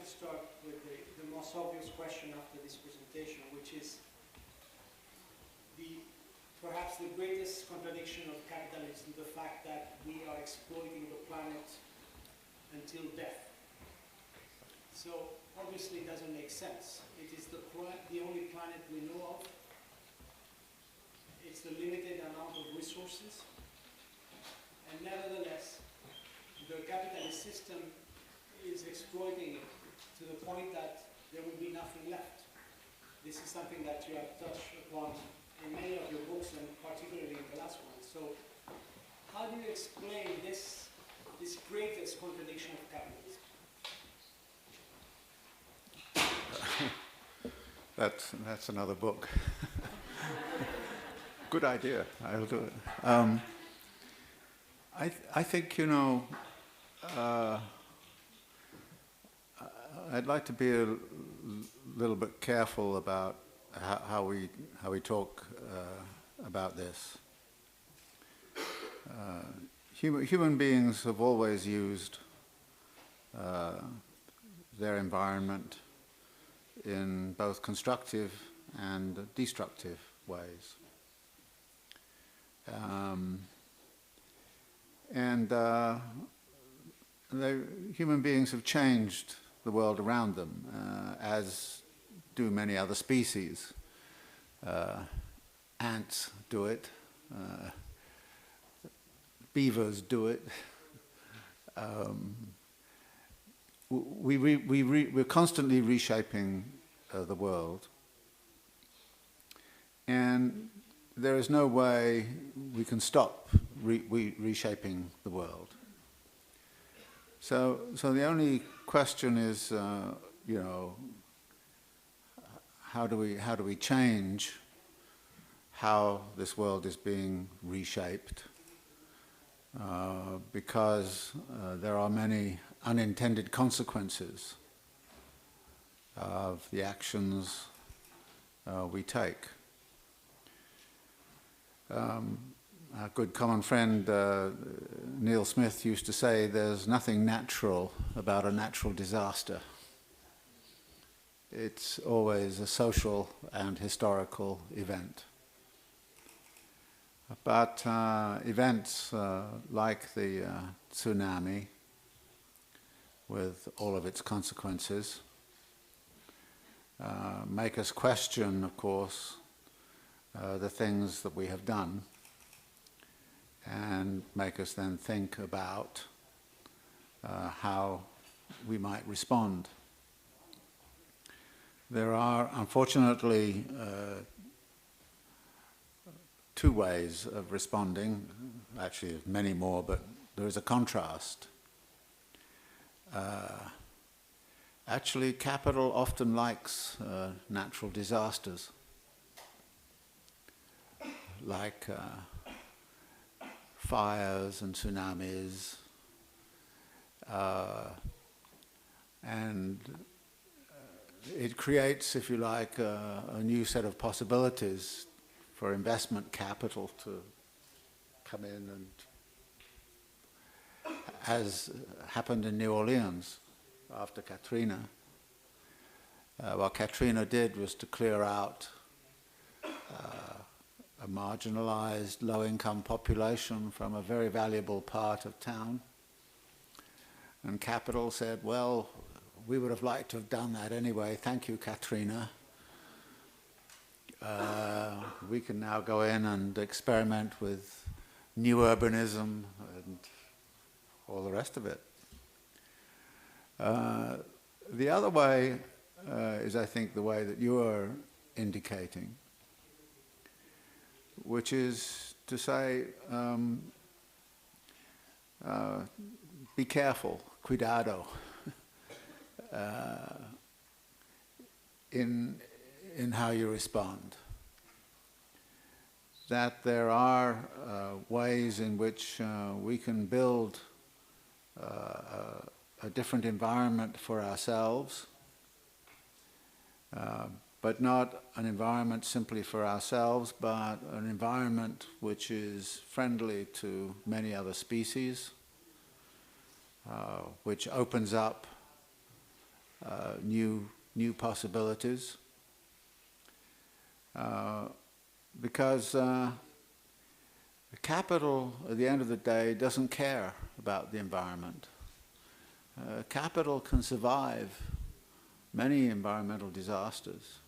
start with the most obvious question after this presentation, which is perhaps the greatest contradiction of capitalism, the fact that we are exploiting the planet until death. So obviously it doesn't make sense. It is the only planet we know of. It's the limited amount of resources. And nevertheless, the capitalist system is exploiting it to the point that there will be nothing left. This is something that you have touched upon in many of your books, and particularly in the last one. So how do you explain this greatest contradiction of capitalism? That's another book. Good idea. I'll do it. I think, you know, I'd like to be a little bit careful about how we talk about this. Human beings have always used their environment in both constructive and destructive ways. Human beings have changed the world around them, as do many other species. Ants do it. Beavers do it. We're constantly reshaping the world, and there is no way we can stop reshaping the world. So the only question is, you know, how do we change how this world is being reshaped? Because there are many unintended consequences of the actions we take. Our good common friend Neil Smith used to say, there's nothing natural about a natural disaster. It's always a social and historical event. But events like the tsunami, with all of its consequences, make us question, of course, the things that we have done, and make us then think about how we might respond. There are, unfortunately, two ways of responding, actually many more, but there is a contrast. Actually, capital often likes natural disasters, like fires and tsunamis, and it creates, if you like, a new set of possibilities for investment capital to come in, and as happened in New Orleans after Katrina. What Katrina did was to clear out a marginalized, low-income population from a very valuable part of town. And capital said, well, we would have liked to have done that anyway. Thank you, Katrina. We can now go in and experiment with new urbanism and all the rest of it. The other way is, I think, the way that you are indicating, which is to say, be careful, cuidado, in how you respond. That there are ways in which we can build a different environment for ourselves, but not an environment simply for ourselves, but an environment which is friendly to many other species, which opens up new possibilities, because capital, at the end of the day, doesn't care about the environment. Capital can survive many environmental disasters,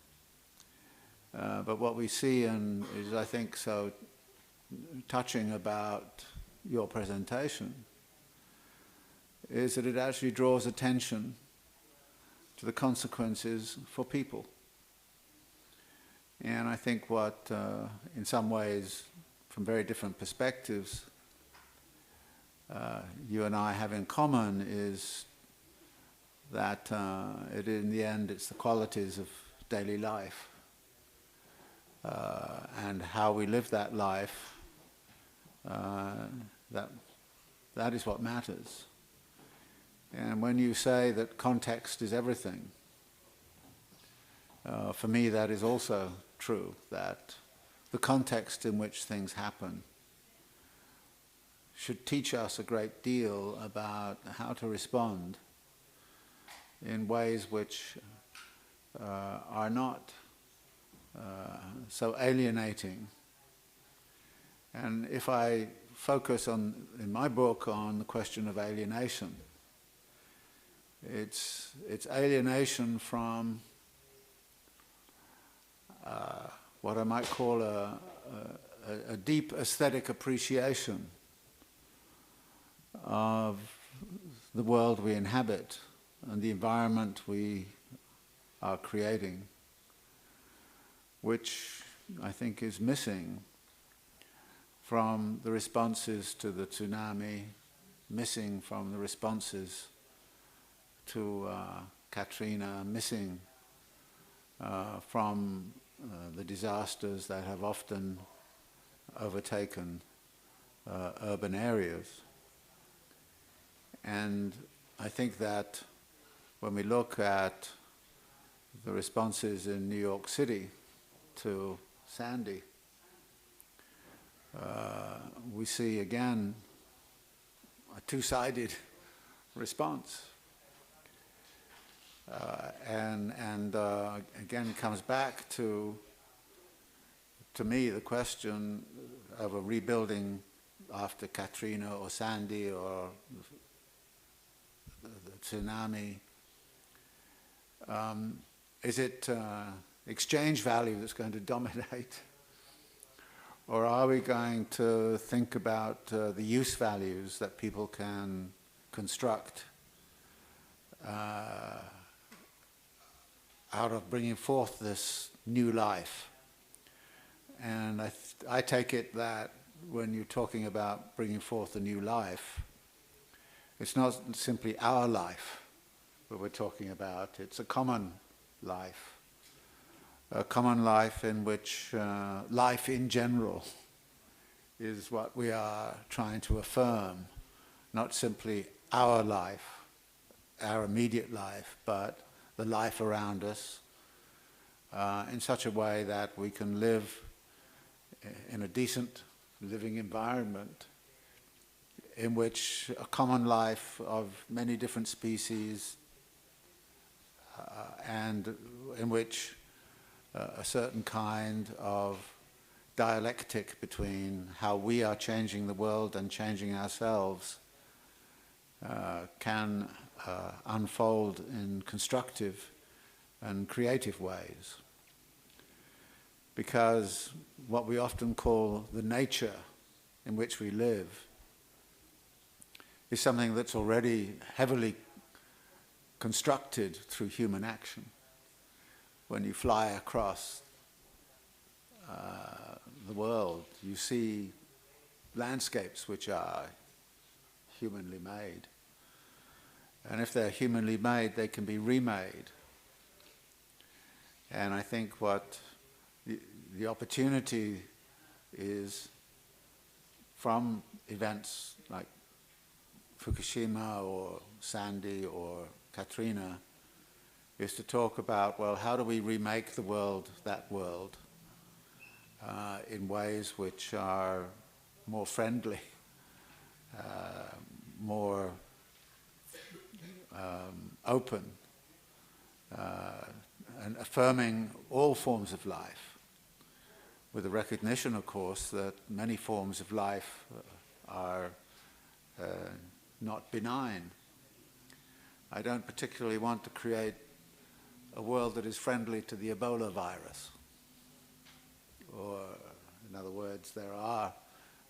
but what we see, and is I think so touching about your presentation, is that it actually draws attention to the consequences for people. And I think what, in some ways, from very different perspectives, you and I have in common is that in the end it's the qualities of daily life and how we live that life, that is what matters. And when you say that context is everything, for me that is also true, that the context in which things happen should teach us a great deal about how to respond in ways which are not so alienating. And if I focus on, in my book, on the question of alienation, it's alienation from what I might call a deep aesthetic appreciation of the world we inhabit and the environment we are creating, which I think is missing from the responses to the tsunami, missing from the responses to Katrina, missing from the disasters that have often overtaken urban areas. And I think that when we look at the responses in New York City to Sandy, we see again a two-sided response. And again, it comes back to me, the question of a rebuilding after Katrina or Sandy or the tsunami. Is it exchange value that's going to dominate? Or are we going to think about the use values that people can construct out of bringing forth this new life? And I take it that when you're talking about bringing forth a new life, it's not simply our life that we're talking about, it's a common life. A common life in which life in general is what we are trying to affirm, not simply our life, our immediate life, but the life around us in such a way that we can live in a decent living environment in which a common life of many different species and in which a certain kind of dialectic between how we are changing the world and changing ourselves can unfold in constructive and creative ways. Because what we often call the nature in which we live is something that's already heavily constructed through human action. When you fly across the world, you see landscapes which are humanly made. And if they're humanly made, they can be remade. And I think what the opportunity is from events like Fukushima or Sandy or Katrina is to talk about, well, how do we remake the world, that world, in ways which are more friendly, more open and affirming all forms of life, with the recognition, of course, that many forms of life are not benign. I don't particularly want to create a world that is friendly to the Ebola virus. Or, in other words, there are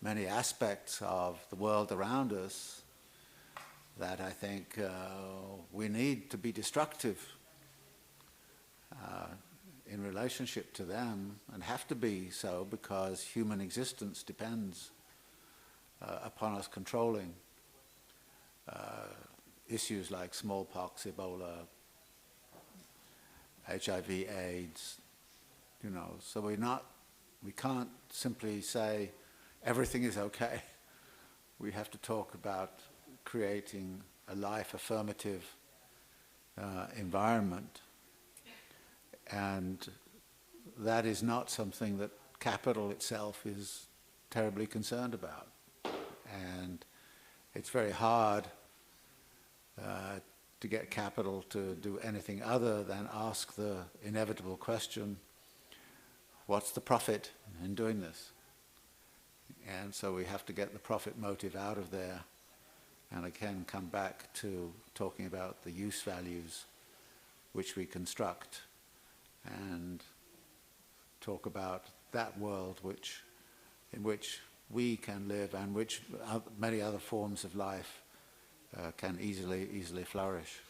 many aspects of the world around us that I think we need to be destructive in relationship to them, and have to be so because human existence depends upon us controlling issues like smallpox, Ebola, HIV, AIDS, you know. So we can't simply say everything is okay. We have to talk about creating a life affirmative environment, and that is not something that capital itself is terribly concerned about. And it's very hard to get capital to do anything other than ask the inevitable question, what's the profit in doing this? And so we have to get the profit motive out of there, and again come back to talking about the use values which we construct, and talk about that world in which we can live, and which many other forms of life can easily flourish.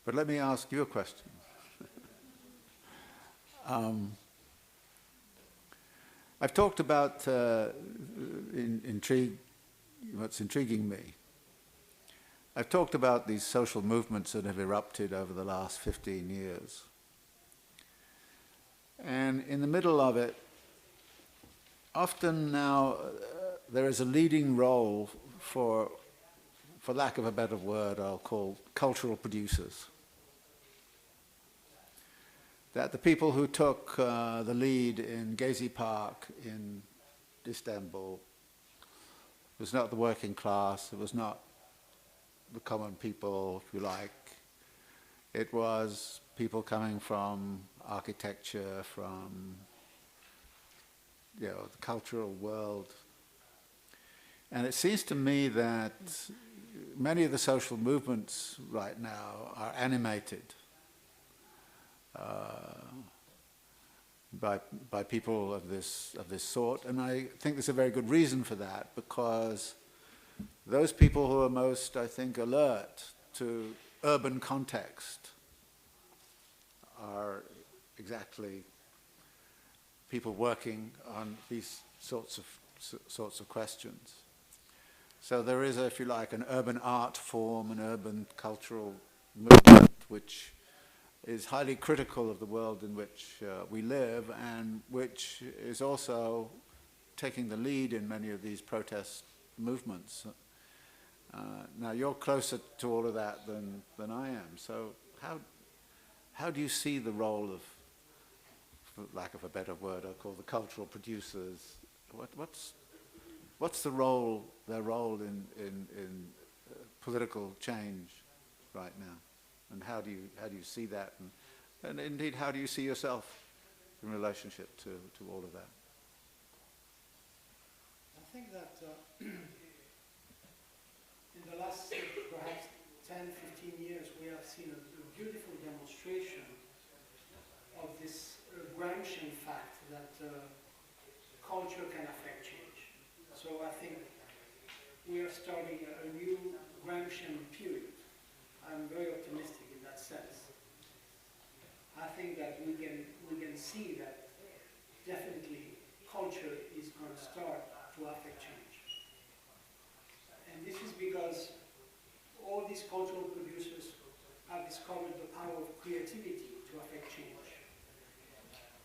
But let me ask you a question. I've talked about what's intriguing me. I've talked about these social movements that have erupted over the last 15 years. And in the middle of it, often now there is a leading role for lack of a better word, I'll call cultural producers. That the people who took the lead in Gezi Park in Istanbul was not the working class, it was not the common people, if you like. It was people coming from architecture, from the cultural world. And it seems to me that many of the social movements right now are animated by people of this sort, and I think there's a very good reason for that, because those people who are most, I think, alert to urban context are exactly people working on these sorts of questions. So there is, if you like, an urban art form, an urban cultural movement which is highly critical of the world in which we live, and which is also taking the lead in many of these protest movements. Now, you're closer to all of that than I am. So how do you see the role of, for lack of a better word, I'll call the cultural producers? What's their role in political change right now? And how do you see that? And indeed, how do you see yourself in relationship to all of that? I think that in the last perhaps 10, 15 years, we have seen a beautiful demonstration of this Gramscian fact that culture can affect change. So I think we are starting a new Gramscian period. I'm very optimistic in that sense. I think that we can see that definitely culture is going to start to affect change. And this is because all these cultural producers have discovered the power of creativity to affect change.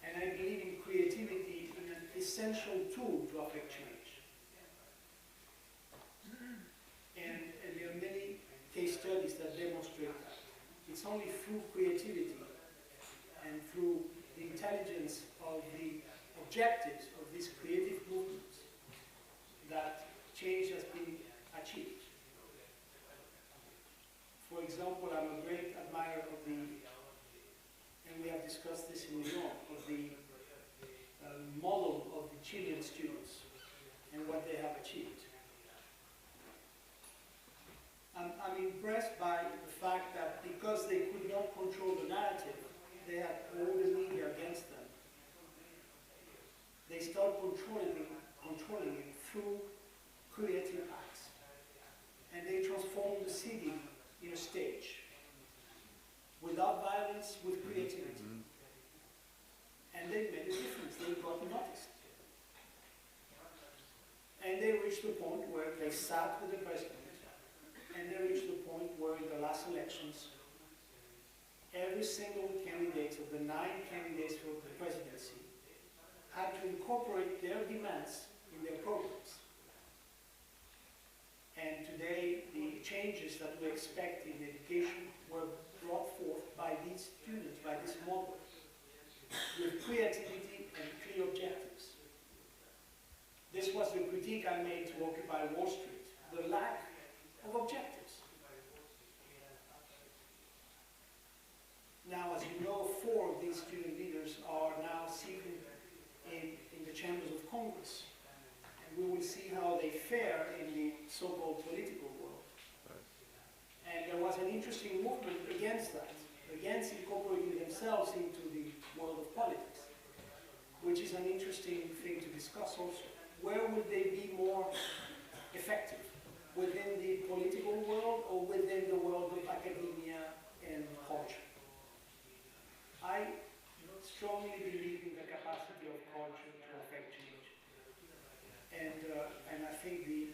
And I believe in creativity as an essential tool to affect change. And there are many case studies that demonstrate that. It's only through creativity and through the intelligence of the objectives of these creative movements that change has been achieved. For example, I'm a great admirer of the, and we have discussed this in New York, of the model of the Chilean students and what they have achieved. I'm impressed by the fact that because they could not control the narrative, they had all the media against them. They started controlling it through creative acts. And they transformed the city in a stage. Without violence, with creativity. And they made a difference. They got noticed. And they reached the point where they sat with the president. And they reached the point where in the last elections, every single candidate of the 9 candidates for the presidency had to incorporate their demands in their programs. And today, the changes that we expect in education were brought forth by these students, by this model, with creativity and clear objectives. This was the critique I made to Occupy Wall Street, the lack of objectives. Now, as you know, 4 of these student leaders are now seated in the chambers of Congress. And we will see how they fare in the so-called political world. And there was an interesting movement against that, against incorporating themselves into the world of politics, which is an interesting thing to discuss also. Where would they be more effective? Within the political world or within the world of academia and culture? I strongly believe in the capacity of culture to affect change. And I think the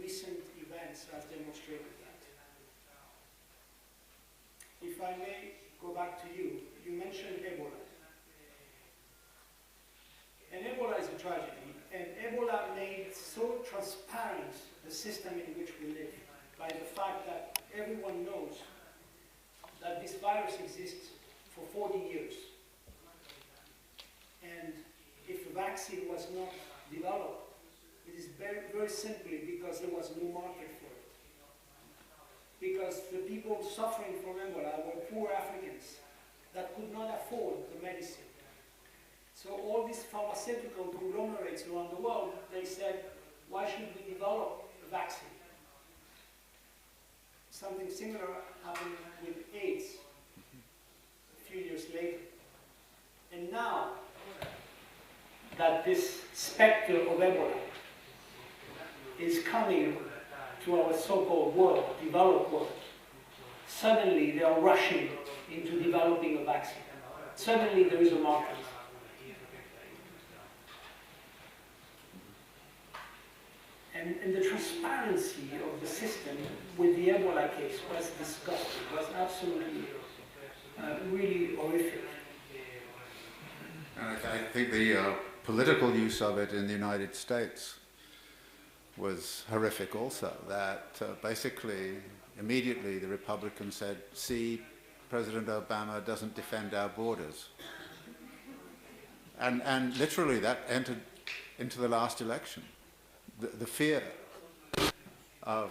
recent events have demonstrated that. If I may go back to you, you mentioned Ebola. And Ebola is a tragedy, and Ebola made so transparent the system in which we live by the fact that everyone knows that this virus exists for 40 years. And if a vaccine was not developed, it is very, very simply because there was no market for it. Because the people suffering from Ebola were poor Africans that could not afford the medicine. So all these pharmaceutical conglomerates around the world, they said, why should we develop a vaccine? Something similar happened with AIDS a few years later. And now that this specter of Ebola is coming to our so-called world, developed world, suddenly they are rushing into developing a vaccine. Suddenly there is a market. And the transparency of the system with the Ebola case was disgusting, was absolutely, really horrific. And I think the political use of it in the United States was horrific also, that basically, immediately the Republicans said, see, President Obama doesn't defend our borders. And literally that entered into the last election. The fear of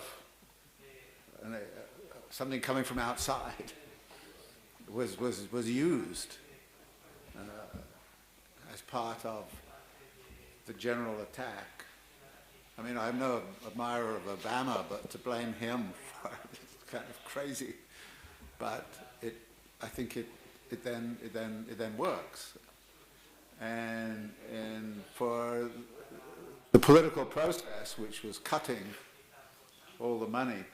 something coming from outside was used as part of the general attack. I mean, I'm no admirer of Obama, but to blame him for it is kind of crazy. But I think it then works. And for the political process, which was cutting all the money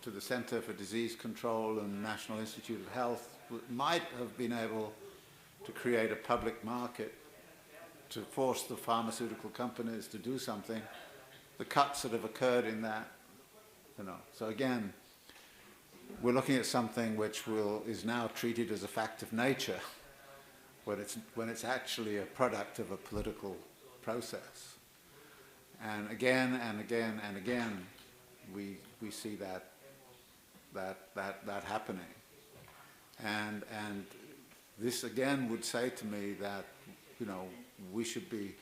to the Center for Disease Control and National Institute of Health, might have been able to create a public market to force the pharmaceutical companies to do something. The cuts that have occurred in that, So again, we're looking at something which is now treated as a fact of nature, when it's actually a product of a political process. And again and again and again, we see that happening. And this again would say to me that, we should be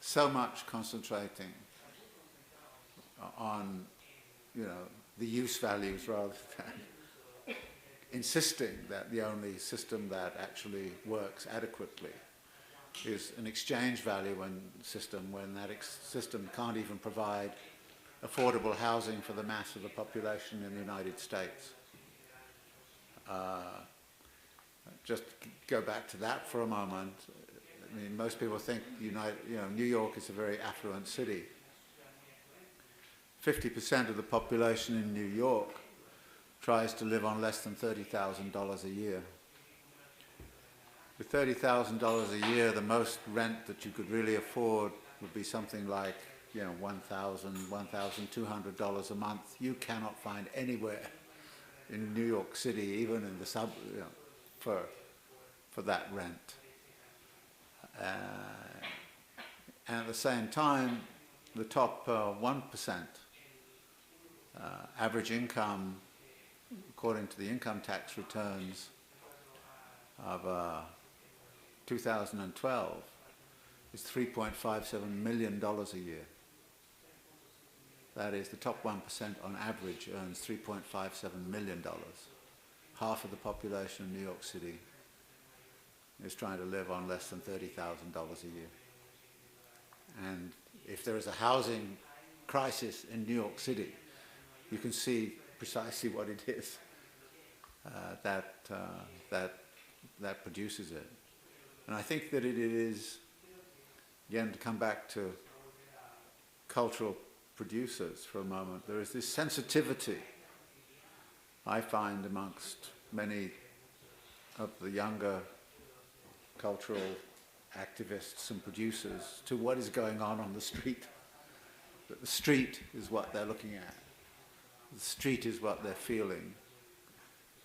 so much concentrating on, the use values rather than insisting that the only system that actually works adequately is an exchange value system when that system can't even provide affordable housing for the mass of the population in the United States. Just go back to that for a moment. I mean, most people think New York is a very affluent city. 50% of the population in New York tries to live on less than $30,000 a year. With $30,000 a year, the most rent that you could really afford would be something like, $1,000, $1,200 a month. You cannot find anywhere in New York City, even in the for that rent. And at the same time, the top 1%, average income, according to the income tax returns of 2012, is $3.57 million a year. That is, the top 1% on average earns $3.57 million. Half of the population in New York City is trying to live on less than $30,000 a year. And if there is a housing crisis in New York City, you can see precisely what it is that produces it. And I think that it is, again, to come back to cultural producers for a moment, there is this sensitivity I find amongst many of the younger cultural activists and producers to what is going on the street. That the street is what they're looking at. The street is what they're feeling.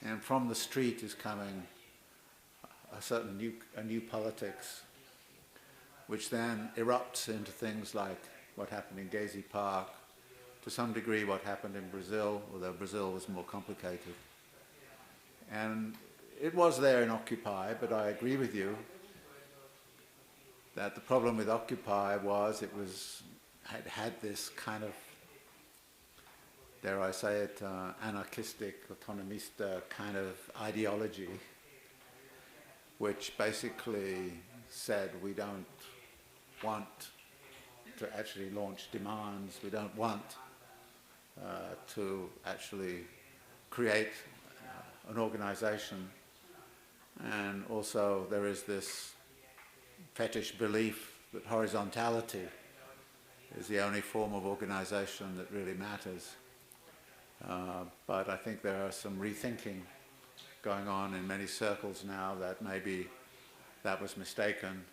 And from the street is coming a new politics, which then erupts into things like what happened in Gezi Park, to some degree what happened in Brazil, although Brazil was more complicated. And it was there in Occupy, but I agree with you that the problem with Occupy was it had this kind of, dare I say it, anarchistic, autonomista kind of ideology, which basically said we don't want to actually launch demands, we don't want to actually create an organization. And also there is this fetish belief that horizontality is the only form of organization that really matters. But I think there are some rethinking going on in many circles now that maybe that was mistaken,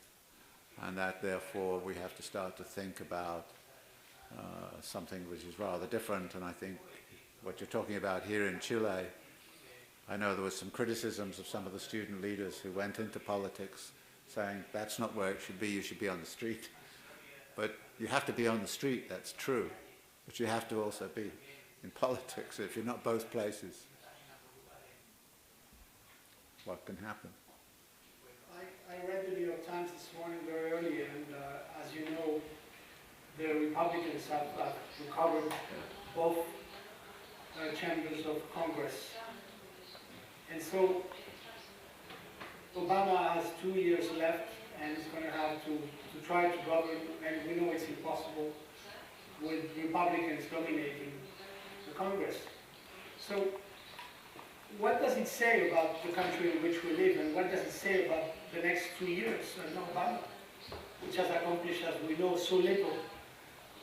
and that therefore we have to start to think about something which is rather different. And I think what you're talking about here in Chile, I know there was some criticisms of some of the student leaders who went into politics saying that's not where it should be, you should be on the street. But you have to be on the street, that's true, but you have to also be in politics. If you're not both places, what can happen? I read the New York Times this morning very early, and as you know, the Republicans have recovered both chambers of Congress. And so Obama has 2 years left, and he's going to have to try to govern, and we know it's impossible with Republicans dominating the Congress. So what does it say about the country in which we live, and what does it say about the next 2 years of Obama, which has accomplished, as we know, so little,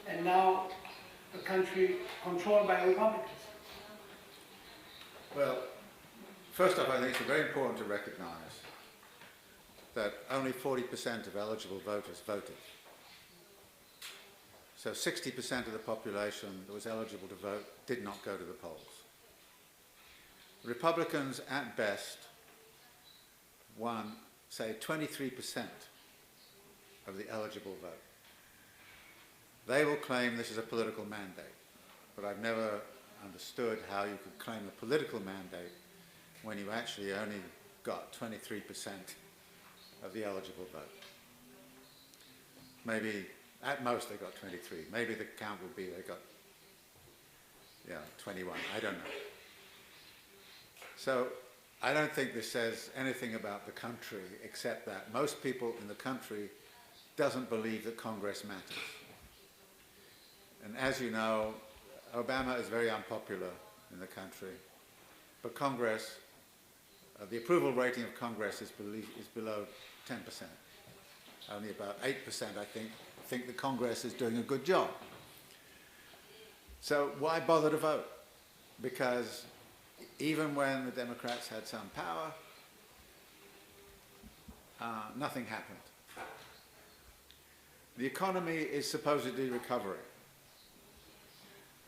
and now a country controlled by Republicans? Well, first off, I think it's very important to recognize that only 40% of eligible voters voted. So 60% of the population that was eligible to vote did not go to the polls. Republicans, at best, won, say, 23% of the eligible vote. They will claim this is a political mandate, but I've never understood how you could claim a political mandate when you actually only got 23% of the eligible vote. Maybe, at most, they got 23. Maybe the count would be they got, 21. I don't know. So I don't think this says anything about the country except that most people in the country doesn't believe that Congress matters. And as you know, Obama is very unpopular in the country, but Congress, the approval rating of Congress is below 10%. Only about 8%, I think the Congress is doing a good job. So why bother to vote? Because even when the Democrats had some power, nothing happened. The economy is supposedly recovering.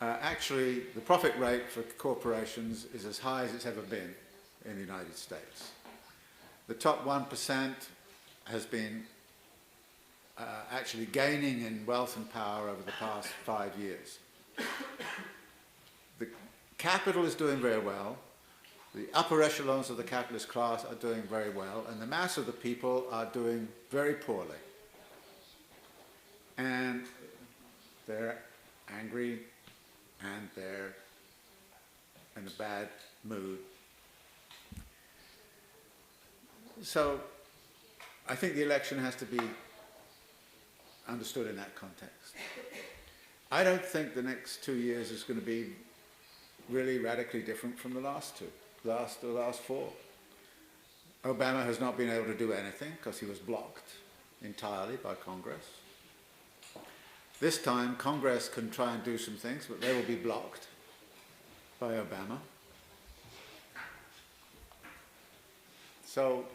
Actually, the profit rate for corporations is as high as it's ever been in the United States. The top 1% has been actually gaining in wealth and power over the past 5 years. The capital is doing very well. The upper echelons of the capitalist class are doing very well, and the mass of the people are doing very poorly. And they're angry, and they're in a bad mood. So I think the election has to be understood in that context. I don't think the next 2 years is going to be really radically different from the last two, the last four. Obama has not been able to do anything because he was blocked entirely by Congress. This time, Congress can try and do some things, but they will be blocked by Obama. So,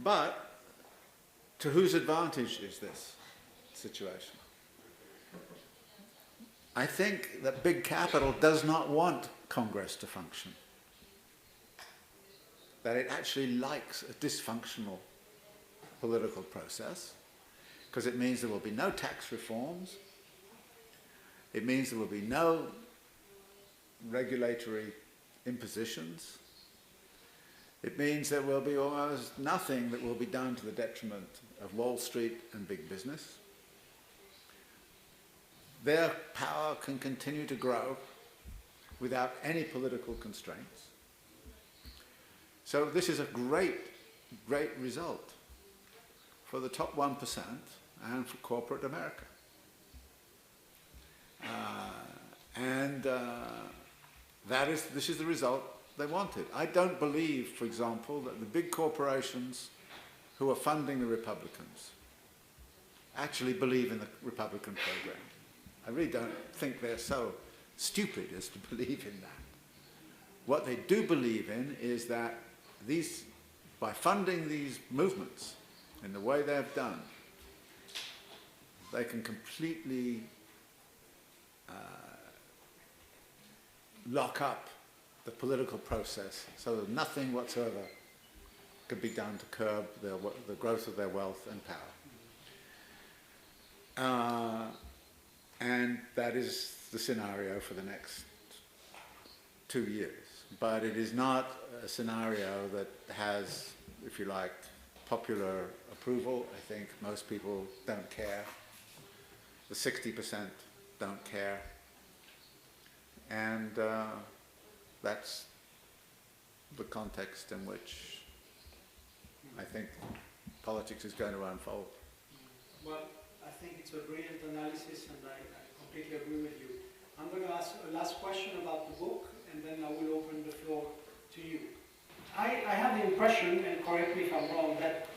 but to whose advantage is this situation? I think that big capital does not want Congress to function. That it actually likes a dysfunctional political process, because it means there will be no tax reforms. It means there will be no regulatory impositions. It means there will be almost nothing that will be done to the detriment of Wall Street and big business. Their power can continue to grow without any political constraints. So this is a great, great result for the top 1% and for corporate America. This is the result they wanted. I don't believe, for example, that the big corporations who are funding the Republicans actually believe in the Republican program. I really don't think they're so stupid as to believe in that. What they do believe in is that by funding these movements in the way they've done, they can completely lock up the political process so that nothing whatsoever could be done to curb the growth of their wealth and power. And that is the scenario for the next 2 years. But it is not a scenario that has, if you like, popular approval. I think most people don't care. The 60% don't care. And that's the context in which I think politics is going to unfold. Well, I think it's a brilliant analysis, and I completely agree with you. I'm going to ask a last question about the book, and then I will open the floor to you. I have the impression, and correct me if I'm wrong, that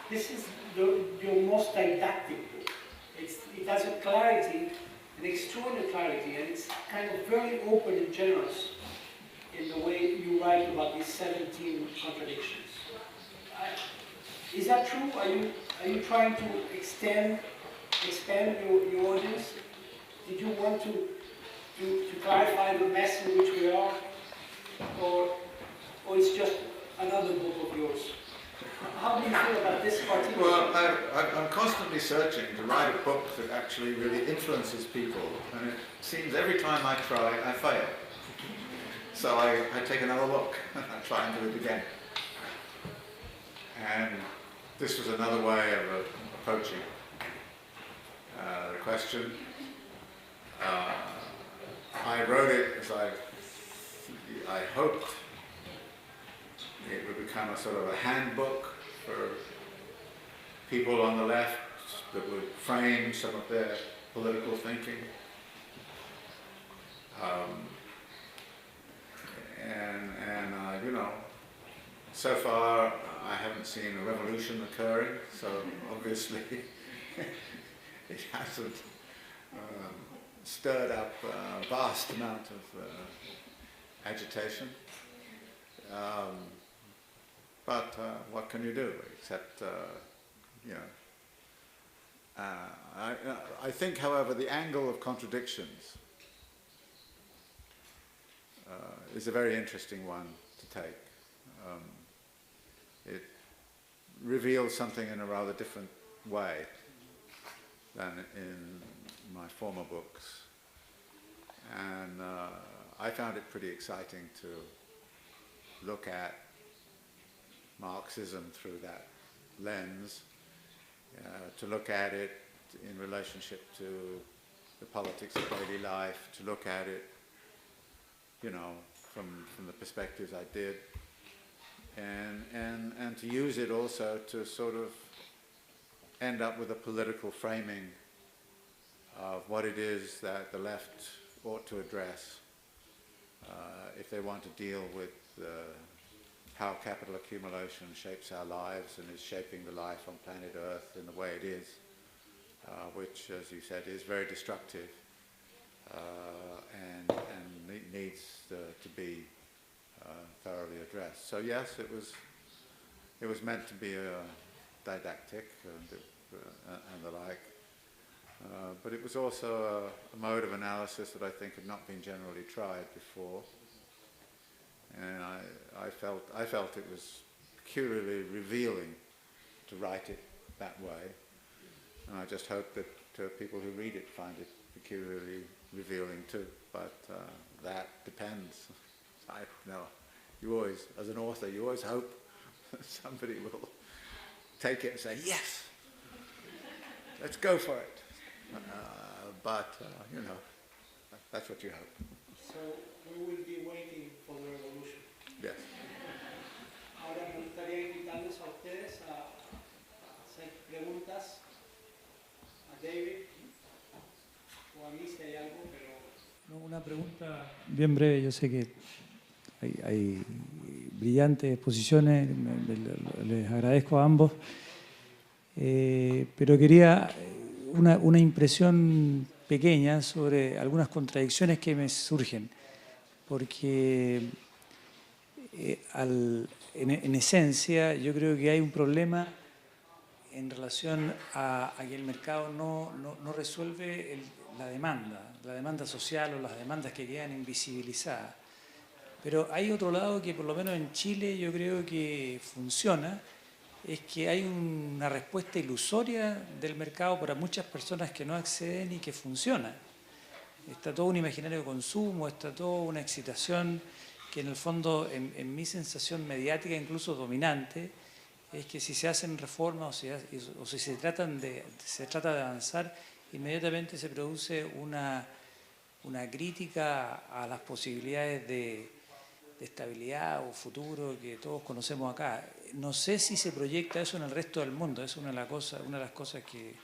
this is your most didactic book. It has a clarity, an extraordinary clarity, and it's kind of very open and generous in the way you write about these 17 contradictions. Is that true? Are you trying to expand your audience? Did you want to clarify the mess in which we are, or it's just another book of yours? How do you feel about this particular? Well, I'm constantly searching to write a book that actually really influences people, and it seems every time I try, I fail. So I take another look, and I try and do it again. And this was another way of approaching the question. I wrote it as I hoped become a sort of a handbook for people on the left that would frame some of their political thinking. You know, so far I haven't seen a revolution occurring, so obviously it hasn't stirred up a vast amount of agitation. But what can you do except, you know, I think, however, the angle of contradictions is a very interesting one to take. It reveals something in a rather different way than in my former books. And I found it pretty exciting to look at Marxism through that lens, to look at it in relationship to the politics of daily life, to look at it, you know, from the perspectives I did, and to use it also to sort of end up with a political framing of what it is that the left ought to address if they want to deal with how capital accumulation shapes our lives and is shaping the life on planet Earth in the way it is, which, as you said, is very destructive and needs to be thoroughly addressed. So yes, it was meant to be a didactic and the like, but it was also a mode of analysis that I think had not been generally tried before, and I felt it was peculiarly revealing to write it that way, and I just hope that people who read it find it peculiarly revealing too. But that depends. I know you always, as an author, you always hope that somebody will take it and say, yes, let's go for it. But you know, that's what you hope. So we will be waiting for the revolution. Yes. Ahora me gustaría invitarles a ustedes a hacer preguntas a David o a mí si hay algo, pero... No, una pregunta bien breve. Yo sé que hay brillantes exposiciones, les agradezco a ambos, pero quería una impresión pequeña sobre algunas contradicciones que me surgen, porque en esencia yo creo que hay un problema en relación a que el mercado no resuelve la demanda social o las demandas que quedan invisibilizadas. Pero hay otro lado que por lo menos en Chile yo creo que funciona, es que hay una respuesta ilusoria del mercado para muchas personas que no acceden y que funciona. Está todo un imaginario de consumo, está toda una excitación que en el fondo, en mi sensación mediática, incluso dominante, es que si se hacen reformas o si se trata de avanzar, inmediatamente se produce una crítica a las posibilidades de estabilidad o futuro que todos conocemos acá. No sé si se proyecta eso en el resto del mundo, es una de las cosas que...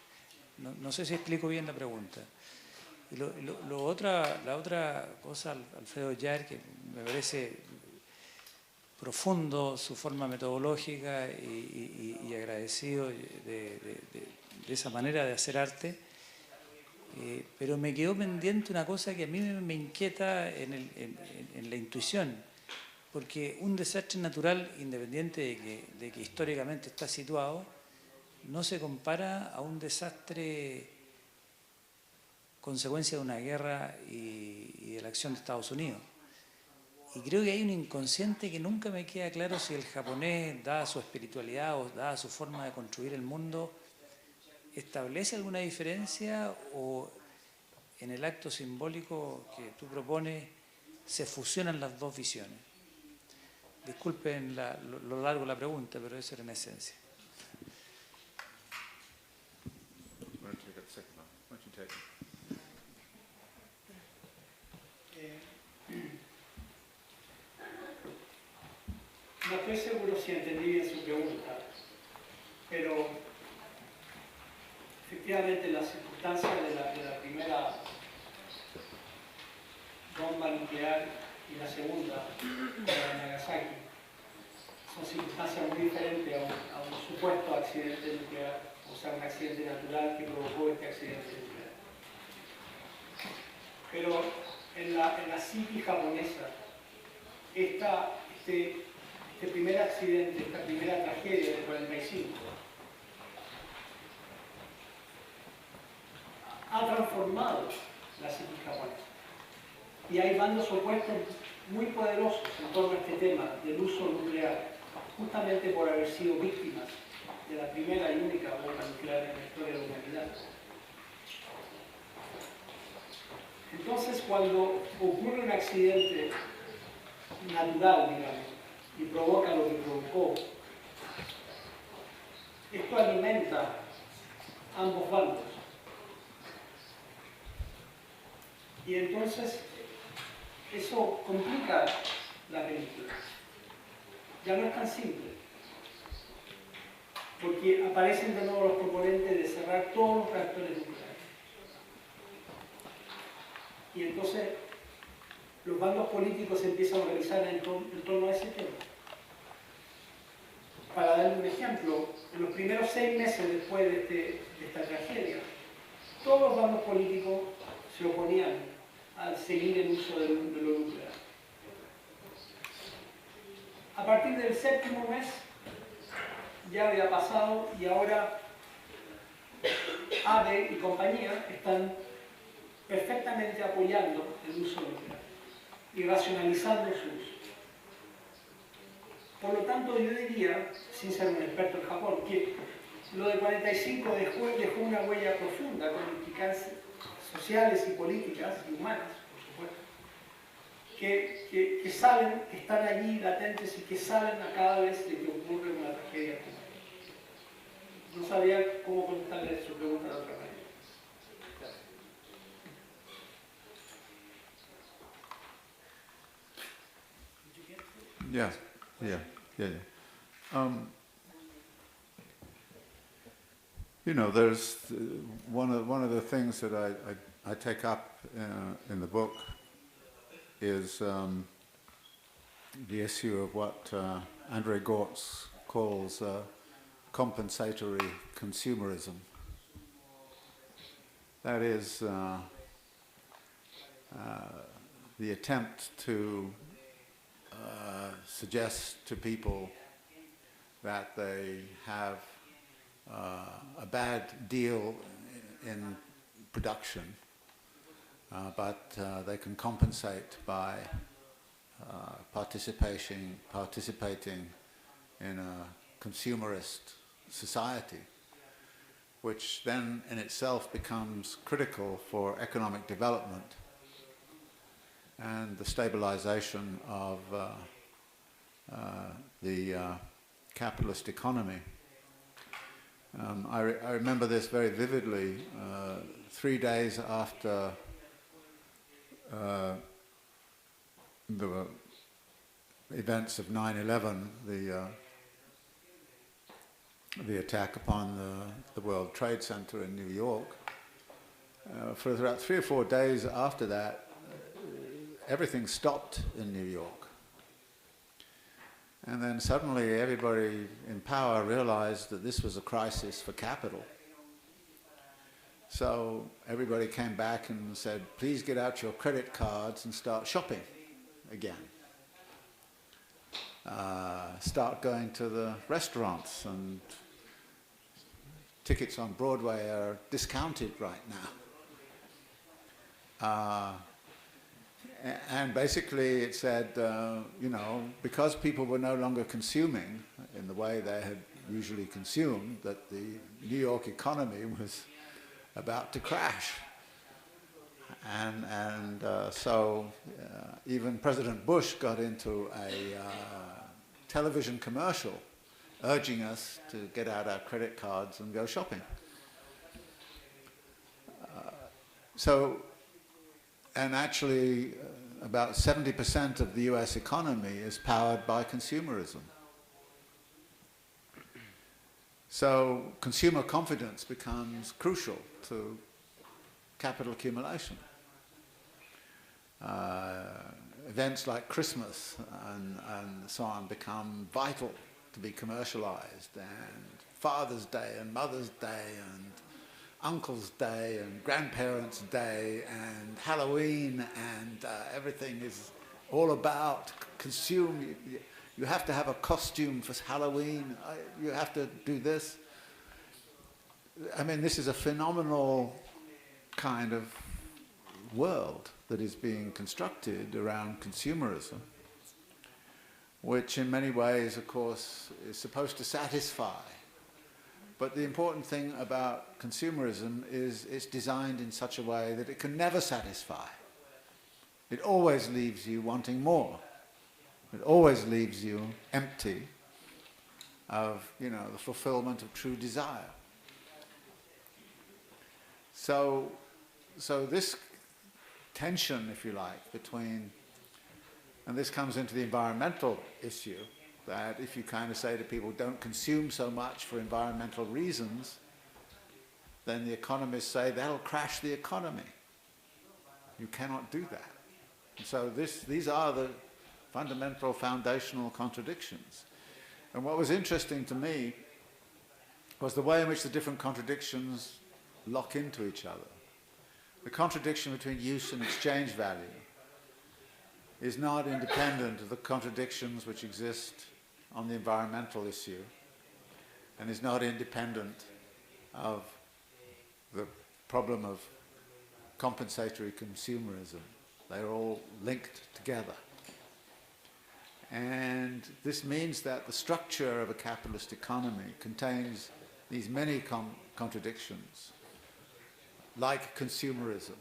No sé si explico bien la pregunta. Y la otra cosa, Alfredo Jaar, que me parece profundo su forma metodológica y agradecido de esa manera de hacer arte, pero me quedó pendiente una cosa que a mí me inquieta en la intuición, porque un desastre natural, independiente de que históricamente está situado, no se compara a un desastre consecuencia de una guerra y de la acción de Estados Unidos. Y creo que hay un inconsciente que nunca me queda claro si el japonés, dada su espiritualidad o dada su forma de construir el mundo, establece alguna diferencia o en el acto simbólico que tú propones se fusionan las dos visiones. Disculpen lo largo de la pregunta, pero eso era en esencia. No estoy seguro si entendí bien su pregunta, pero efectivamente las circunstancias de la primera bomba nuclear y la segunda, la de Nagasaki, son circunstancias muy diferentes a un supuesto accidente nuclear, o sea, un accidente natural que provocó este accidente nuclear. Pero en la psique japonesa, este primer accidente, esta primera tragedia del 45, ha transformado la psique japonesa. Y hay bandos opuestos muy poderosos en torno a este tema del uso nuclear, justamente por haber sido víctimas de la primera y única bomba nuclear en la historia de la humanidad. Entonces, cuando ocurre un accidente natural, digamos, y provoca lo que provocó, esto alimenta ambos bandos. Y entonces, eso complica la película. Ya no es tan simple, porque aparecen de nuevo los proponentes de cerrar todos los reactores nucleares. Y entonces los bandos políticos se empiezan a organizar en torno a ese tema. Para darle un ejemplo, en los primeros 6 meses después de esta tragedia, todos los bandos políticos se oponían al seguir el uso de lo nuclear. A partir del 7º mes ya había pasado y ahora ABE y compañía están perfectamente apoyando el uso nuclear y racionalizando su uso. Por lo tanto, yo diría, sin ser un experto en Japón, que lo del 45 dejó una huella profunda con implicancias sociales y políticas y humanas, por supuesto, que saben, que están allí latentes y que saben a cada vez de que ocurre una tragedia como esta. No sabía cómo contestarle su pregunta de otra manera. Yeah. You know, there's one of the things that I take up in the book is the issue of what Andre Gortz calls compensatory consumerism. That is the attempt to suggest to people that they have a bad deal in production, but they can compensate by participating in a consumerist society, which then in itself becomes critical for economic development and the stabilization of the capitalist economy. I remember this very vividly. 3 days after the events of 9/11, the attack upon the World Trade Center in New York, for about 3 or 4 days after that, everything stopped in New York. And then suddenly everybody in power realized that this was a crisis for capital. So everybody came back and said, please get out your credit cards and start shopping again. Start going to the restaurants, and tickets on Broadway are discounted right now. And basically it said, you know, because people were no longer consuming in the way they had usually consumed, that the New York economy was about to crash. And so even President Bush got into a television commercial urging us to get out our credit cards and go shopping. And actually, about 70% of the US economy is powered by consumerism. So consumer confidence becomes crucial to capital accumulation. Events like Christmas and so on become vital to be commercialized, and Father's Day and Mother's Day and Uncle's Day and Grandparents' Day and Halloween, and everything is all about consume. You have to have a costume for Halloween. You have to do this. I mean, this is a phenomenal kind of world that is being constructed around consumerism, which in many ways, of course, is supposed to satisfy. But the important thing about consumerism is it's designed in such a way that it can never satisfy. It always leaves you wanting more. It always leaves you empty of, the fulfillment of true desire. So this tension, if you like, between, and this comes into the environmental issue, that if you kind of say to people, don't consume so much for environmental reasons, then the economists say that'll crash the economy. You cannot do that. And so these are the fundamental foundational contradictions. And what was interesting to me was the way in which the different contradictions lock into each other. The contradiction between use and exchange value is not independent of the contradictions which exist on the environmental issue, and is not independent of the problem of compensatory consumerism. They are all linked together. And this means that the structure of a capitalist economy contains these many contradictions, like consumerism,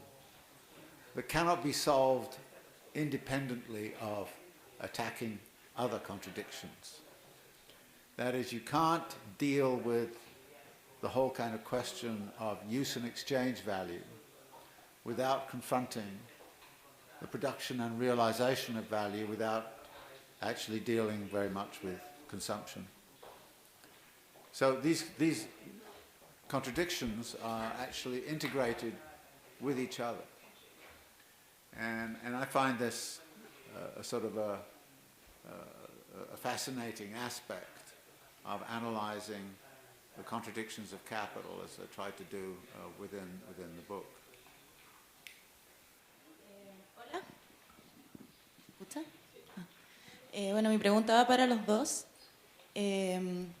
that cannot be solved independently of attacking other contradictions. That is, you can't deal with the whole kind of question of use and exchange value without confronting the production and realization of value, without actually dealing very much with consumption. So these contradictions are actually integrated with each other. And I find this a sort of a fascinating aspect of analyzing the contradictions of capital, as I tried to do within the book. Hola. ¿Escucha? Bueno, mi pregunta va para los dos.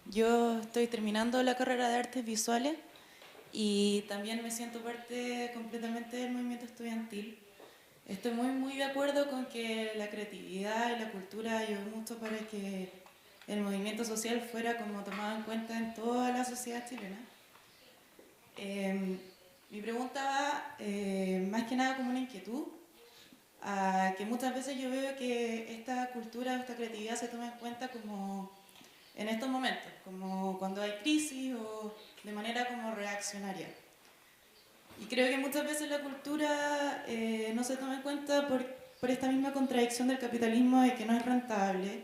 Yo estoy terminando la carrera de artes visuales y también me siento parte completamente del movimiento estudiantil. Estoy muy de acuerdo con que la creatividad y la cultura ayudó mucho para que el movimiento social fuera como tomado en cuenta en toda la sociedad chilena. Mi pregunta va más que nada como una inquietud, que muchas veces yo veo que esta cultura, esta creatividad se toma en cuenta como en estos momentos, como cuando hay crisis o de manera como reaccionaria. Y creo que muchas veces la cultura no se toma en cuenta por esta misma contradicción del capitalismo de que no es rentable.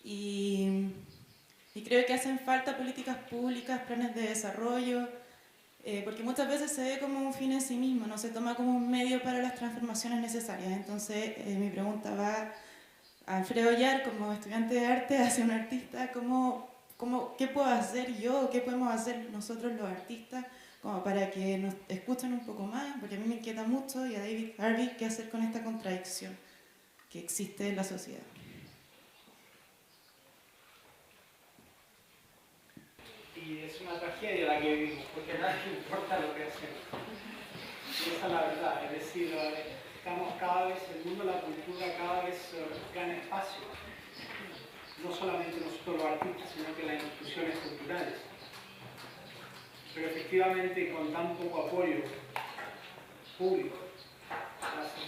Y creo que hacen falta políticas públicas, planes de desarrollo, porque muchas veces se ve como un fin en sí mismo, no se toma como un medio para las transformaciones necesarias. Entonces mi pregunta va a Alfredo Jaar, como estudiante de arte, hacia un artista, ¿qué puedo hacer yo, qué podemos hacer nosotros los artistas como para que nos escuchen un poco más? Porque a mí me inquieta mucho, y a David Harvey, qué hacer con esta contradicción que existe en la sociedad. Y es una tragedia la que vivimos, porque a nadie le importa lo que hacemos. Y esa es la verdad, es decir, estamos cada vez, el mundo de la cultura cada vez gana espacio. No solamente nosotros los artistas, sino que las instituciones culturales. Pero efectivamente, con tan poco apoyo público,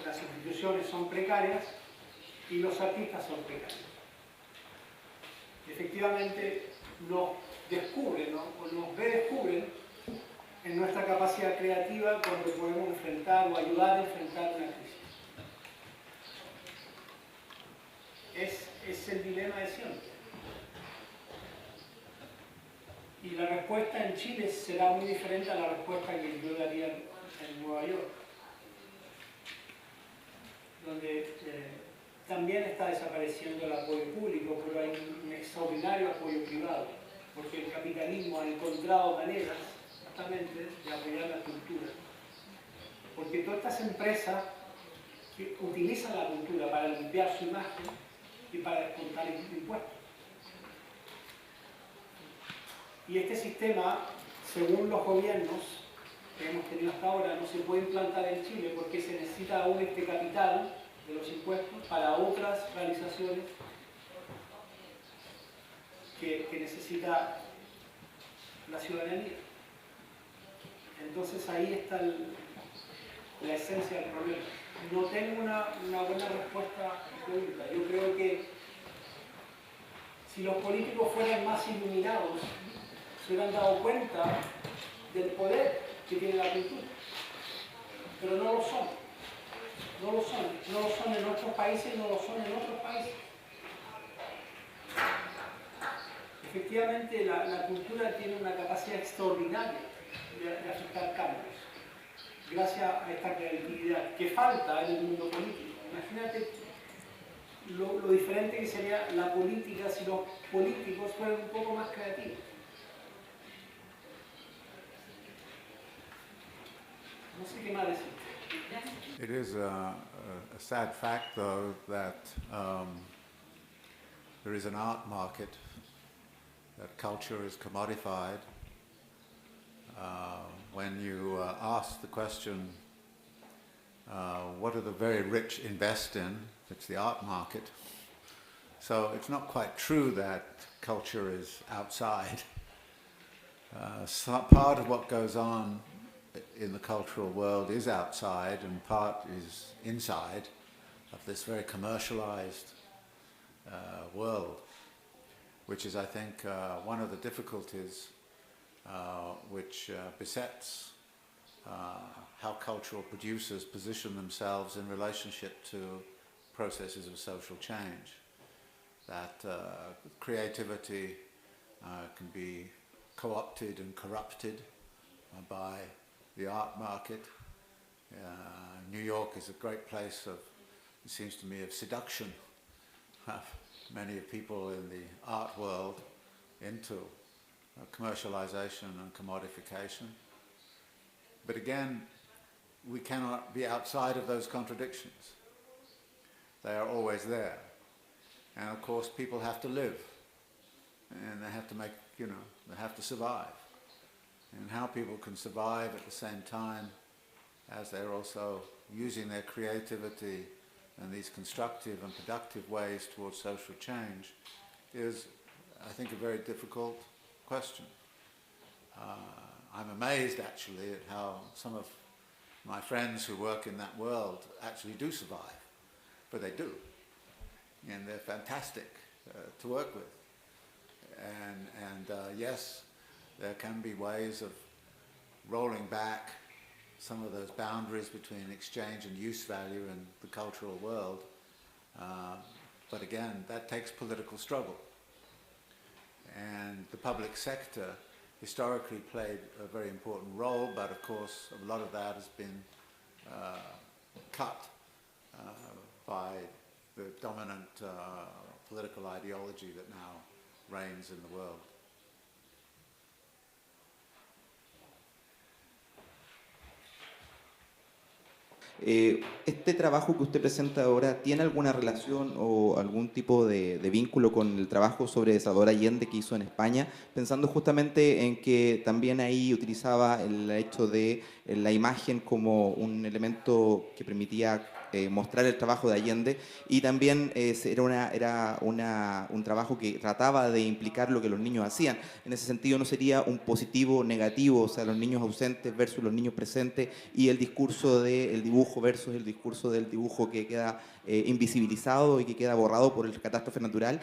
las instituciones son precarias y los artistas son precarios. Efectivamente, nos descubren, ¿no? O nos redescubren en nuestra capacidad creativa cuando podemos enfrentar o ayudar a enfrentar una crisis. Es el dilema de siempre. Y la respuesta en Chile será muy diferente a la respuesta que yo daría en Nueva York, donde también está desapareciendo el apoyo público, pero hay un extraordinario apoyo privado, porque el capitalismo ha encontrado maneras justamente de apoyar la cultura. Porque todas estas empresas que utilizan la cultura para limpiar su imagen y para descontar impuestos. Y este sistema, según los gobiernos que hemos tenido hasta ahora, no se puede implantar en Chile porque se necesita aún este capital de los impuestos para otras realizaciones que necesita la ciudadanía. Entonces ahí está la esencia del problema. No tengo una buena respuesta a la pregunta. Yo creo que si los políticos fueran más iluminados, se hubieran dado cuenta del poder que tiene la cultura. Pero no lo son. No lo son. No lo son en nuestros países, no lo son en otros países. Efectivamente, la cultura tiene una capacidad extraordinaria de afectar cambios, gracias a esta creatividad que falta en el mundo político. Imagínate lo diferente que sería la política si los políticos fueran un poco más creativos. No sé qué más decir. It is a sad fact, though, that there is an art market, that culture is commodified. When you ask the question, what do the very rich invest in? It's the art market. So it's not quite true that culture is outside. Part of what goes on in the cultural world is outside and part is inside of this very commercialized world, which is, I think, one of the difficulties which besets how cultural producers position themselves in relationship to processes of social change. That creativity can be co-opted and corrupted by the art market. New York is a great place of, it seems to me, of seduction of many people in the art world into commercialization and commodification. But again, we cannot be outside of those contradictions. They are always there. And of course, people have to live. And they have to make, they have to survive. And how people can survive at the same time as they're also using their creativity and these constructive and productive ways towards social change is, I think, a very difficult question. I'm amazed, actually, at how some of my friends who work in that world actually do survive. But they do. And they're fantastic to work with. And yes, there can be ways of rolling back some of those boundaries between exchange and use value in the cultural world. But again, that takes political struggle. And the public sector historically played a very important role, but of course a lot of that has been cut by the dominant political ideology that now reigns in the world. ¿Este trabajo que usted presenta ahora tiene alguna relación o algún tipo de vínculo con el trabajo sobre Salvador Allende que hizo en España? Pensando justamente en que también ahí utilizaba el hecho de la imagen como un elemento que permitía mostrar el trabajo de Allende, y también era un trabajo que trataba de implicar lo que los niños hacían. En ese sentido, ¿no sería un positivo negativo, o sea, los niños ausentes versus los niños presentes, y el discurso del dibujo versus el discurso del dibujo que queda invisibilizado y que queda borrado por el catástrofe natural?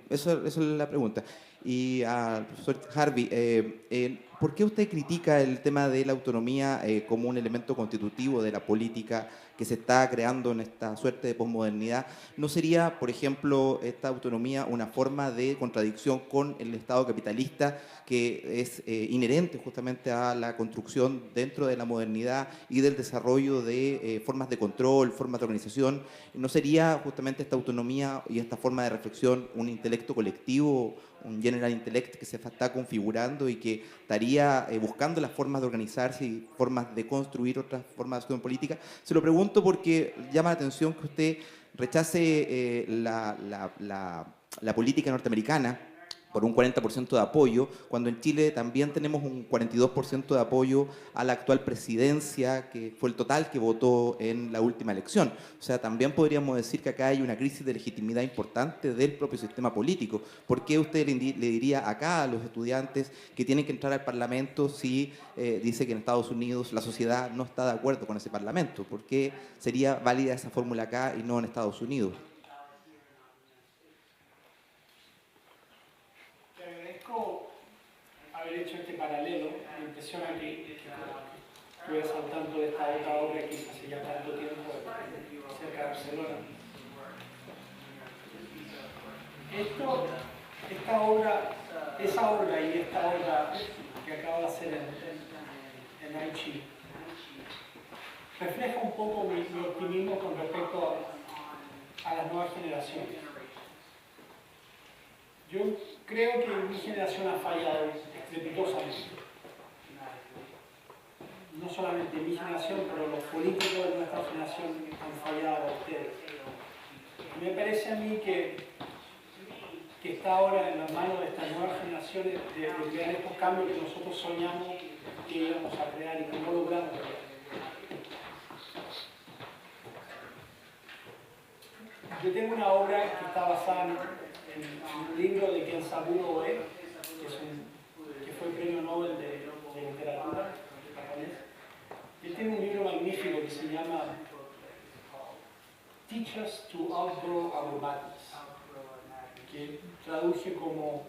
Eso es la pregunta. Y al profesor Harvey, ¿por qué usted critica el tema de la autonomía como un elemento constitutivo de la política que se está creando en esta suerte de posmodernidad? ¿No sería, por ejemplo, esta autonomía una forma de contradicción con el Estado capitalista que es inherente justamente a la construcción dentro de la modernidad y del desarrollo de formas de control, formas de organización? ¿No sería justamente esta autonomía y esta forma de reflexión un intelecto colectivo, un general intellect que se está configurando y que estaría buscando las formas de organizarse y formas de construir otras formas de acción política? Se lo pregunto porque llama la atención que usted rechace la política norteamericana por un 40% de apoyo, cuando en Chile también tenemos un 42% de apoyo a la actual presidencia, que fue el total que votó en la última elección. O sea, también podríamos decir que acá hay una crisis de legitimidad importante del propio sistema político. ¿Por qué usted le diría acá a los estudiantes que tienen que entrar al Parlamento si dice que en Estados Unidos la sociedad no está de acuerdo con ese Parlamento? ¿Por qué sería válida esa fórmula acá y no en Estados Unidos? Haber hecho este paralelo. Me impresiona que estuvieras al tanto de esta otra obra que hizo hace ya tanto tiempo cerca de Barcelona. Esta obra, esa obra y esta obra que acabo de hacer en Aichi refleja un poco mi optimismo con respecto a las nuevas generaciones. Yo creo que mi generación ha fallado estrepitosamente. No solamente mi generación, pero los políticos de nuestra generación han fallado a ustedes. Me parece a mí que está ahora en las manos de estas nuevas generaciones de crear estos cambios que nosotros soñamos que íbamos a crear y que no logramos crear. Yo tengo una obra que está basada en un libro de Kensaburo Oe, que fue premio Nobel de literatura japonés. Él tiene un libro magnífico que se llama Teach Us to Outgrow Our Madness, que traduje como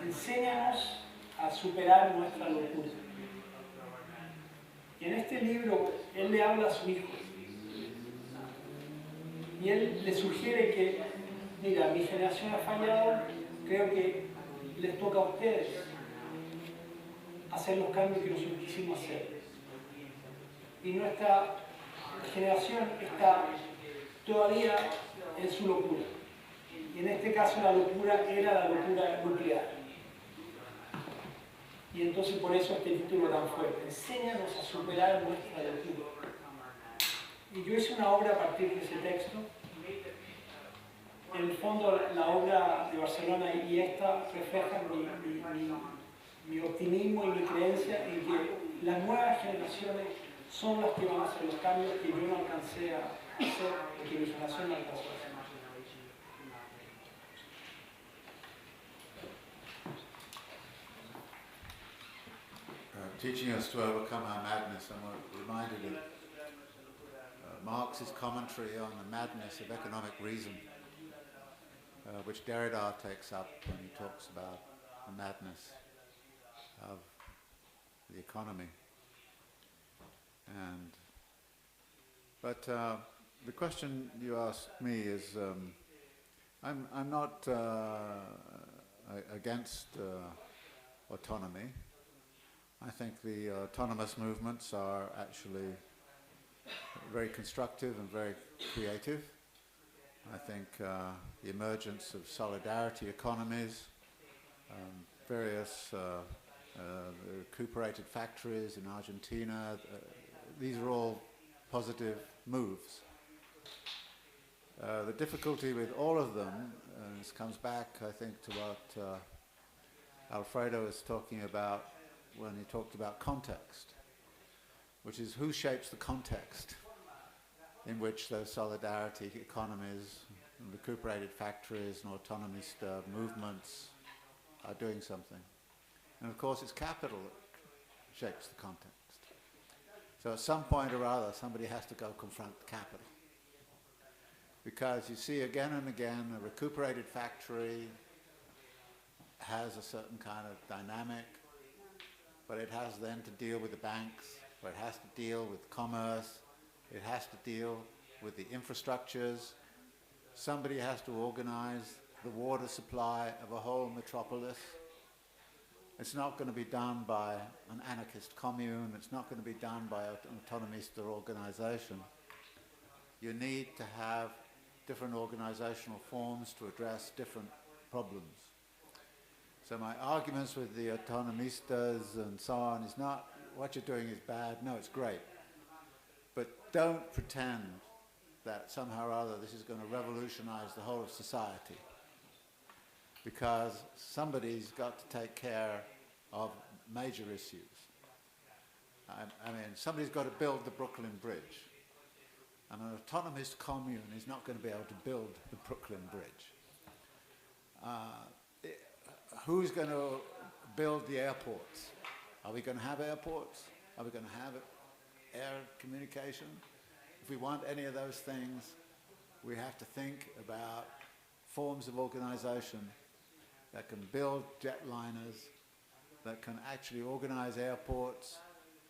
enséñanos a superar nuestra locura. Y en este libro él le habla a su hijo y él le sugiere que, mira, mi generación ha fallado, creo que les toca a ustedes hacer los cambios que nosotros quisimos hacer. Y nuestra generación está todavía en su locura. Y en este caso la locura era la locura nuclear. Y entonces por eso este título tan fuerte, enséñanos a superar nuestra locura. Y yo hice una obra a partir de ese texto. En el fondo la obra de Barcelona y esta reflejan mi optimismo y mi creencia en que las nuevas generaciones son las que van a hacer los cambios que yo no alcancé a hacer y que mi generación no alcanzó a hacer. Teaching us to overcome our madness, and we're reminded of Marx's commentary on the madness of economic reason, which Derrida takes up when he talks about the madness of the economy. But the question you asked me is, I'm not against autonomy. I think the autonomous movements are actually very constructive and very creative. I think the emergence of solidarity economies, various recuperated factories in Argentina, these are all positive moves. The difficulty with all of them, and this comes back, I think, to what Alfredo was talking about when he talked about context, which is who shapes the context in which those solidarity economies, and recuperated factories and autonomist movements are doing something. And of course it's capital that shapes the context. So at some point or other somebody has to go confront the capital. Because you see again and again a recuperated factory has a certain kind of dynamic, but it has then to deal with the banks, or it has to deal with commerce, it has to deal with the infrastructures. Somebody has to organize the water supply of a whole metropolis. It's not going to be done by an anarchist commune. It's not going to be done by an autonomist organization. You need to have different organizational forms to address different problems. So my arguments with the autonomistas and so on is not what you're doing is bad. No, it's great. But don't pretend that somehow or other this is going to revolutionize the whole of society, because somebody's got to take care of major issues. I mean, somebody's got to build the Brooklyn Bridge. And an autonomist commune is not going to be able to build the Brooklyn Bridge. Who's going to build the airports? Are we going to have airports? Are we going to have air communication? If we want any of those things, we have to think about forms of organization that can build jetliners, that can actually organize airports,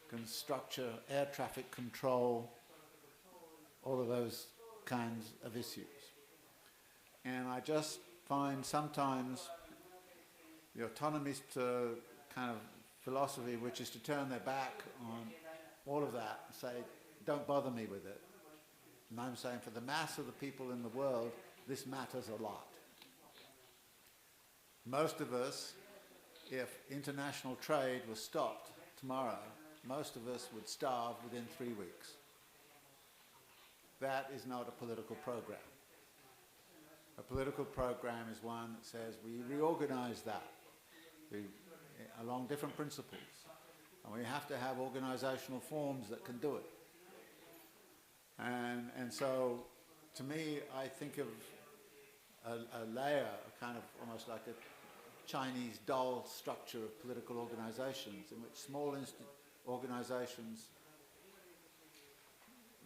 can structure air traffic control, all of those kinds of issues. And I just find sometimes the autonomist kind of philosophy, which is to turn their back on all of that and say, don't bother me with it. And I'm saying for the mass of the people in the world, this matters a lot. Most of us, if international trade was stopped tomorrow, most of us would starve within 3 weeks. That is not a political program. A political program is one that says we reorganize that along different principles. And we have to have organizational forms that can do it. And so, to me, I think of a layer, kind of almost like a Chinese doll structure of political organizations in which small organizations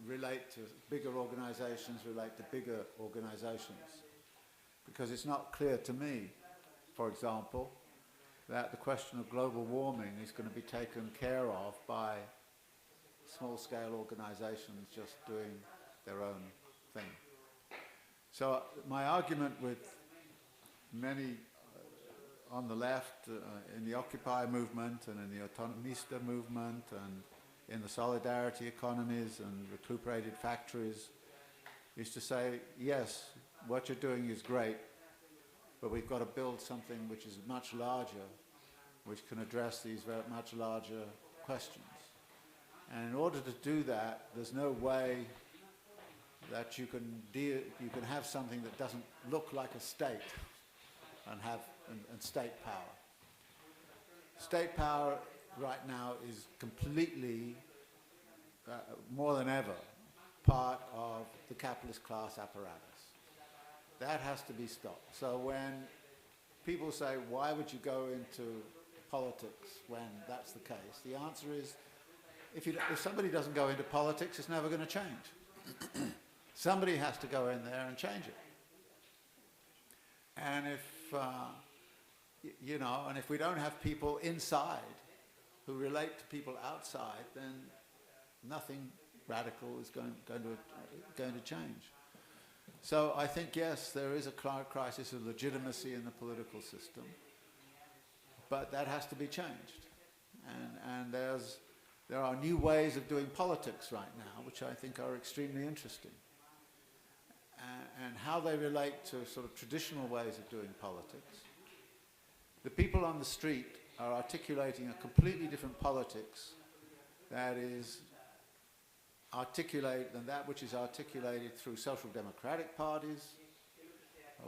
relate to bigger organizations, relate to bigger organizations. Because it's not clear to me, for example, that the question of global warming is going to be taken care of by small-scale organizations just doing their own thing. So my argument with many on the left, in the Occupy movement and in the Autonomista movement and in the solidarity economies and recuperated factories, is to say, yes, what you're doing is great, but we've got to build something which is much larger, which can address these very much larger questions. And in order to do that, there's no way that you can have something that doesn't look like a state and have and state power. State power right now is completely, more than ever, part of the capitalist class apparatus. That has to be stopped. So when people say, why would you go into politics when that's the case? The answer is, if somebody doesn't go into politics, it's never going to change. Somebody has to go in there and change it. And if we don't have people inside who relate to people outside, then nothing radical is going to change. So I think, yes, there is a crisis of legitimacy in the political system, but that has to be changed. And there are new ways of doing politics right now, which I think are extremely interesting. And how they relate to sort of traditional ways of doing politics. The people on the street are articulating a completely different politics that is articulate than that which is articulated through social democratic parties,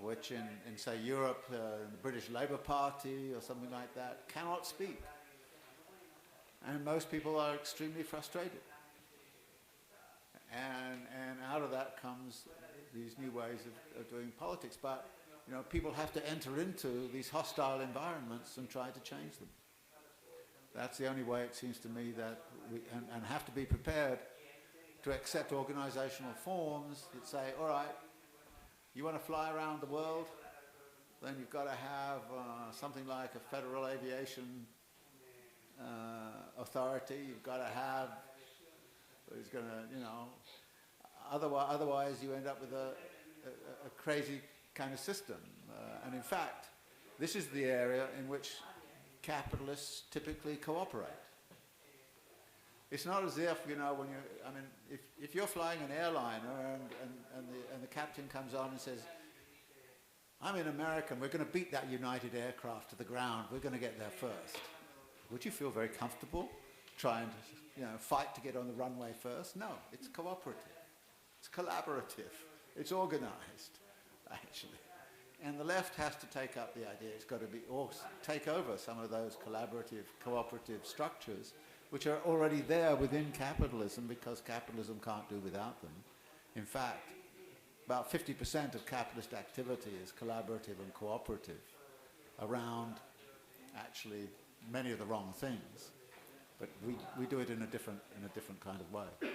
which in say, Europe, the British Labour Party or something like that, cannot speak. And most people are extremely frustrated. And out of that comes these new ways of doing politics. But people have to enter into these hostile environments and try to change them. That's the only way, it seems to me, that and have to be prepared to accept organizational forms that say, all right, You want to fly around the world? Then you've got to have something like a federal aviation authority. You've got to have, who's going to, you know, otherwise you end up with a crazy kind of system. And in fact, this is the area in which capitalists typically cooperate. It's not as if, you know, when you, I mean, if you're flying an airliner and the captain comes on and says, I'm an American, we're going to beat that United aircraft to the ground, we're going to get there first. Would you feel very comfortable trying to, you know, fight to get on the runway first? No, it's cooperative. It's collaborative. It's organized, actually. And the left has to take up the idea. It's got to be, or take over some of those collaborative, cooperative structures which are already there within capitalism because capitalism can't do without them. In fact, about 50% of capitalist activity is collaborative and cooperative around actually many of the wrong things. But we do it in a different kind of way.